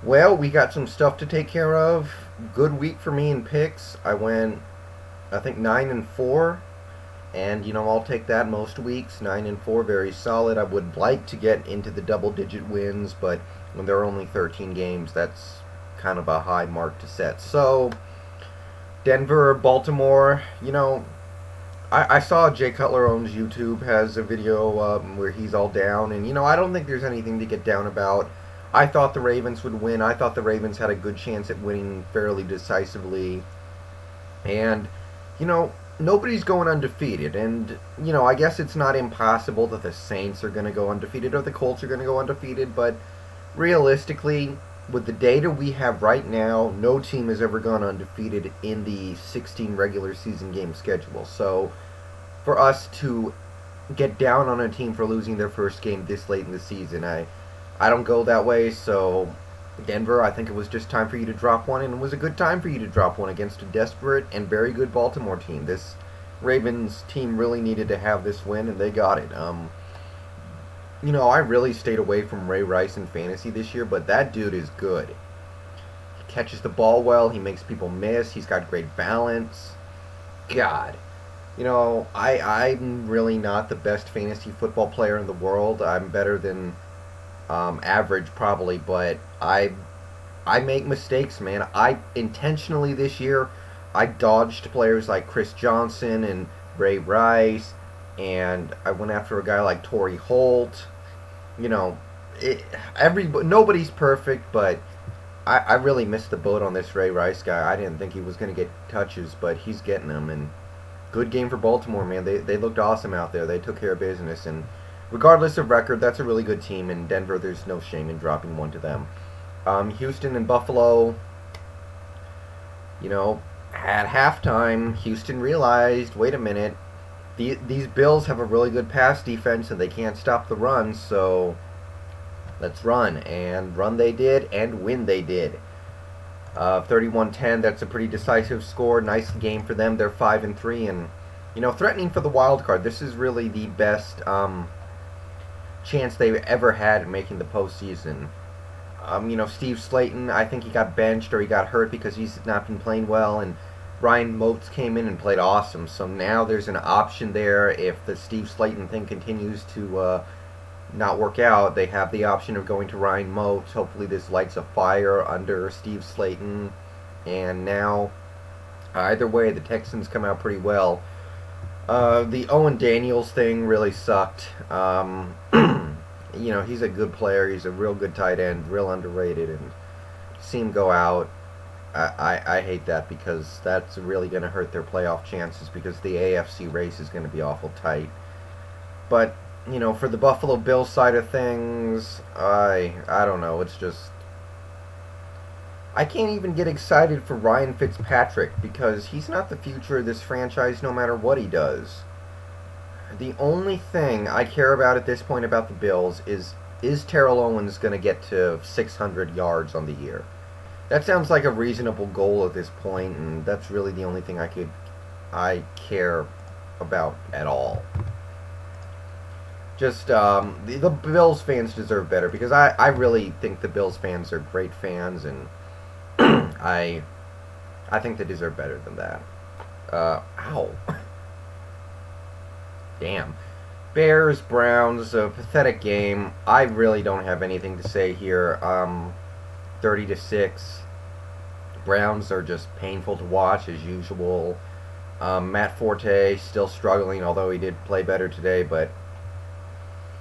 Well, we got some stuff to take care of. Good week for me in picks. I went, I think 9-4, and I'll take that most weeks. 9-4, very solid. I would like to get into the double-digit wins, but when there are only 13 games, that's kind of a high mark to set. So, Denver, Baltimore. I saw Jay Cutler owns YouTube has a video where he's all down, and I don't think there's anything to get down about. I thought the Ravens would win. I thought the Ravens had a good chance at winning fairly decisively, and nobody's going undefeated. And I guess it's not impossible that the Saints are going to go undefeated or the Colts are going to go undefeated, but realistically, with the data we have right now, no team has ever gone undefeated in the 16 regular season game schedule. So for us to get down on a team for losing their first game this late in the season, I don't go that way. So Denver, I think it was just time for you to drop one, and it was a good time for you to drop one against a desperate and very good Baltimore team. This Ravens team really needed to have this win, and they got it. I really stayed away from Ray Rice in fantasy this year, but that dude is good. He catches the ball well. He makes people miss. He's got great balance. God. I'm really not the best fantasy football player in the world. I'm better than average probably, but I make mistakes, man. I intentionally this year I dodged players like Chris Johnson and Ray Rice, and I went after a guy like Torrey Holt. You know, nobody's perfect, but I really missed the boat on this Ray Rice guy. I didn't think he was going to get touches, but he's getting them. And good game for Baltimore, man. They looked awesome out there. They took care of business, and regardless of record, that's a really good team. In Denver, there's no shame in dropping one to them. Houston and Buffalo, at halftime, Houston realized, wait a minute, these Bills have a really good pass defense and they can't stop the run, so let's run. And run they did, and win they did. 31-10, that's a pretty decisive score. Nice game for them. They're 5-3 and, threatening for the wild card. This is really the best chance they've ever had at making the postseason. Steve Slayton, I think he got benched or he got hurt because he's not been playing well, and Ryan Moats came in and played awesome. So now there's an option there. If the Steve Slayton thing continues to not work out, they have the option of going to Ryan Moats. Hopefully this lights a fire under Steve Slayton. And now, either way, the Texans come out pretty well. The Owen Daniels thing really sucked. He's a good player. He's a real good tight end, real underrated, and see him go out. I hate that because that's really going to hurt their playoff chances because the AFC race is going to be awful tight. But, for the Buffalo Bills side of things, I don't know. It's just, I can't even get excited for Ryan Fitzpatrick because he's not the future of this franchise no matter what he does. The only thing I care about at this point about the Bills is Terrell Owens going to get to 600 yards on the year? That sounds like a reasonable goal at this point, and that's really the only thing I care about at all. Just the Bills fans deserve better because I really think the Bills fans are great fans, and I think they deserve better than that. Ow. Damn. Bears, Browns, a pathetic game. I really don't have anything to say here. 30-6. Browns are just painful to watch as usual. Matt Forte still struggling, although he did play better today. But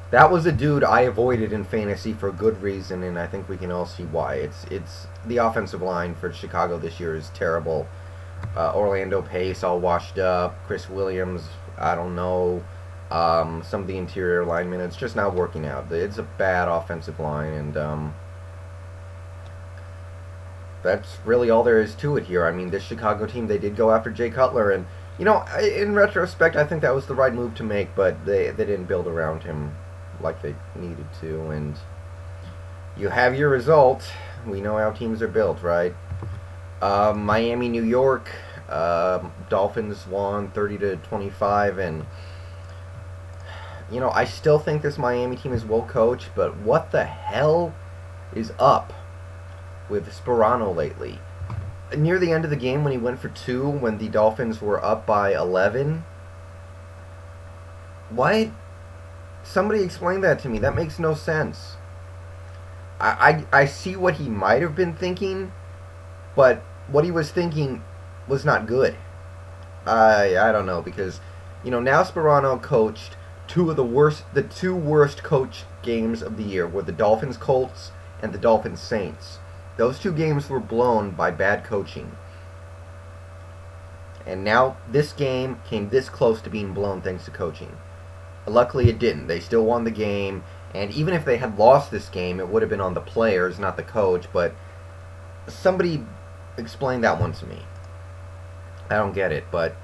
that was a dude I avoided in fantasy for good reason, and I think we can all see why. It's the offensive line for Chicago this year is terrible. Orlando Pace all washed up. Chris Williams, I don't know. Some of the interior linemen, it's just not working out. It's a bad offensive line, and that's really all there is to it here. I mean, this Chicago team, they did go after Jay Cutler, and in retrospect, I think that was the right move to make, but they didn't build around him like they needed to, and you have your result. We know how teams are built, right? Miami, New York, Dolphins won 30-25, and I still think this Miami team is well coached, but what the hell is up with Sperano lately. Near the end of the game, when he went for two, when the Dolphins were up by 11, what? Somebody explain that to me. That makes no sense. I see what he might have been thinking, but what he was thinking was not good. I don't know, because now Sperano coached the two worst coach games of the year were the Dolphins Colts and the Dolphins Saints. Those two games were blown by bad coaching. And now this game came this close to being blown thanks to coaching. Luckily it didn't. They still won the game, and even if they had lost this game, it would have been on the players, not the coach, but somebody explain that one to me. I don't get it, but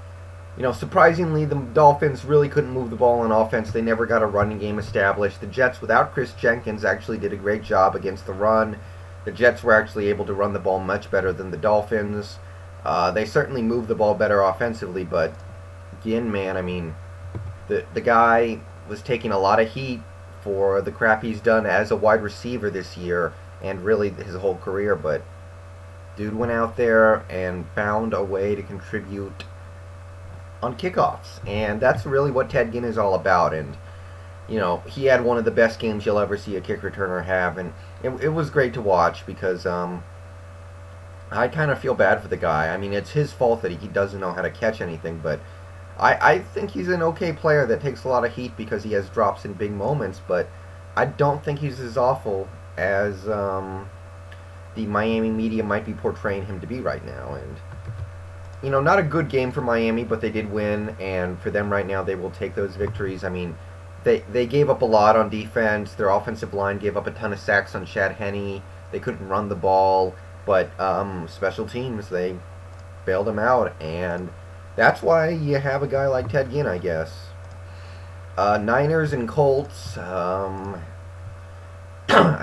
surprisingly, the Dolphins really couldn't move the ball on offense. They never got a running game established. The Jets, without Chris Jenkins, actually did a great job against the run. The Jets were actually able to run the ball much better than the Dolphins. They certainly moved the ball better offensively, but again, man, I mean, the guy was taking a lot of heat for the crap he's done as a wide receiver this year, and really his whole career, but dude went out there and found a way to contribute on kickoffs, and that's really what Ted Ginn is all about. And he had one of the best games you'll ever see a kick returner have, and it was great to watch, because I kind of feel bad for the guy. I mean, it's his fault that he doesn't know how to catch anything, but I think he's an okay player that takes a lot of heat because he has drops in big moments, but I don't think he's as awful as the Miami media might be portraying him to be right now. And not a good game for Miami, but they did win, and for them right now, they will take those victories. I mean, they gave up a lot on defense. Their offensive line gave up a ton of sacks on Chad Henne. They couldn't run the ball, but special teams, they bailed them out, and that's why you have a guy like Ted Ginn, I guess. Niners and Colts, I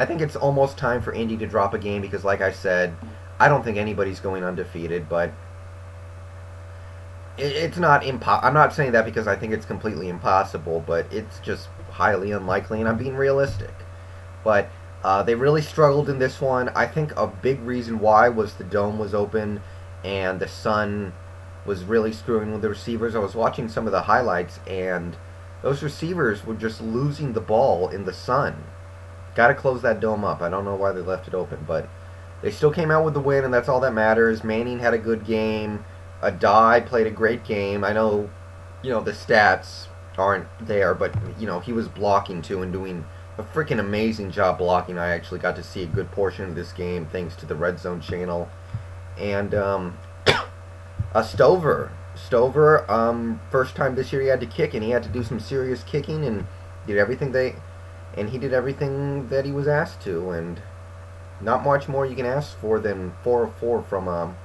think it's almost time for Indy to drop a game, because like I said, I don't think anybody's going undefeated, but it's not I'm not saying that because I think it's completely impossible, but it's just highly unlikely, and I'm being realistic. But they really struggled in this one. I think a big reason why was the dome was open, and the sun was really screwing with the receivers. I was watching some of the highlights, and those receivers were just losing the ball in the sun. Got to close that dome up. I don't know why they left it open, but they still came out with the win, and that's all that matters. Manning had a good game. Adai played a great game. I know, the stats aren't there, but, he was blocking too and doing a freaking amazing job blocking. I actually got to see a good portion of this game thanks to the Red Zone channel. And Stover, first time this year he had to kick, and he had to do some serious kicking, and he did everything that he was asked to, and not much more you can ask for than 4 of 4 from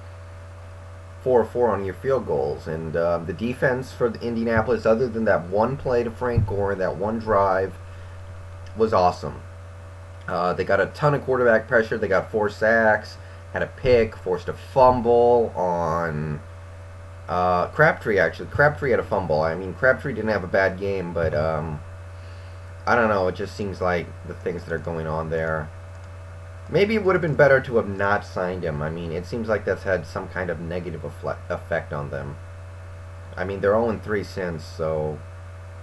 4 of 4 on your field goals. And the defense for Indianapolis, other than that one play to Frank Gore, that one drive, was awesome. They got a ton of quarterback pressure. They got 4 sacks, had a pick, forced a fumble on Crabtree. Actually, Crabtree had a fumble. I mean, Crabtree didn't have a bad game, but I don't know. It just seems like the things that are going on there. Maybe it would have been better to have not signed him. I mean, it seems like that's had some kind of negative effect on them. I mean, they're 0-3 since, so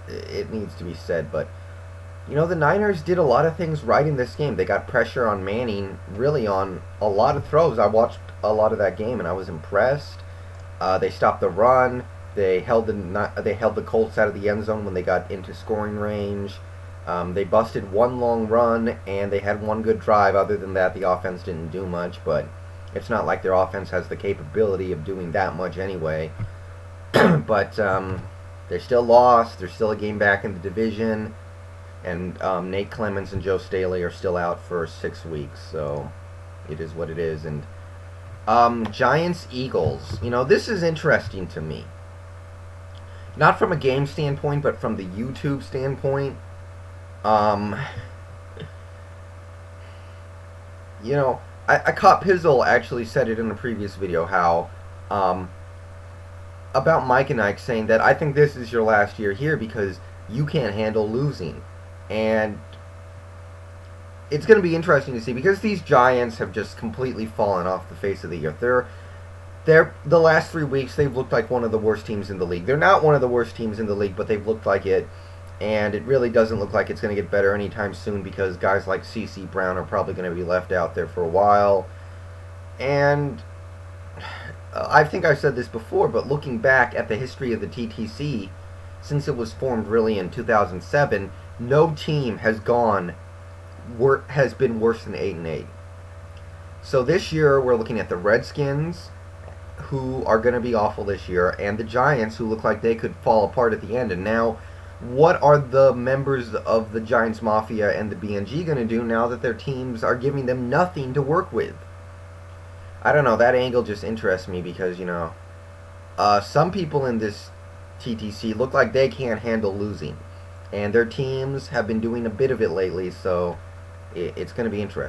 it needs to be said. But, the Niners did a lot of things right in this game. They got pressure on Manning, really on a lot of throws. I watched a lot of that game, and I was impressed. They stopped the run. They held the Colts out of the end zone when they got into scoring range. They busted one long run, and they had one good drive. Other than that, the offense didn't do much, but it's not like their offense has the capability of doing that much anyway. But they still lost. They're still a game back in the division, and Nate Clements and Joe Staley are still out for 6 weeks, so it is what it is. And Giants-Eagles, this is interesting to me. Not from a game standpoint, but from the YouTube standpoint. I caught Pizzle actually said it in a previous video how, about Mike and Ike saying that I think this is your last year here because you can't handle losing. And it's going to be interesting to see because these Giants have just completely fallen off the face of the earth. They're the last 3 weeks they've looked like one of the worst teams in the league. They're not one of the worst teams in the league, but they've looked like it, and it really doesn't look like it's going to get better anytime soon because guys like C.C. Brown are probably going to be left out there for a while. And I think I've said this before, but looking back at the history of the TTC, since it was formed really in 2007, no team has been worse than 8-8. So this year we're looking at the Redskins, who are going to be awful this year, and the Giants, who look like they could fall apart at the end. And now, what are the members of the Giants Mafia and the BNG going to do now that their teams are giving them nothing to work with? I don't know, that angle just interests me because, some people in this TTC look like they can't handle losing. And their teams have been doing a bit of it lately, so it's going to be interesting.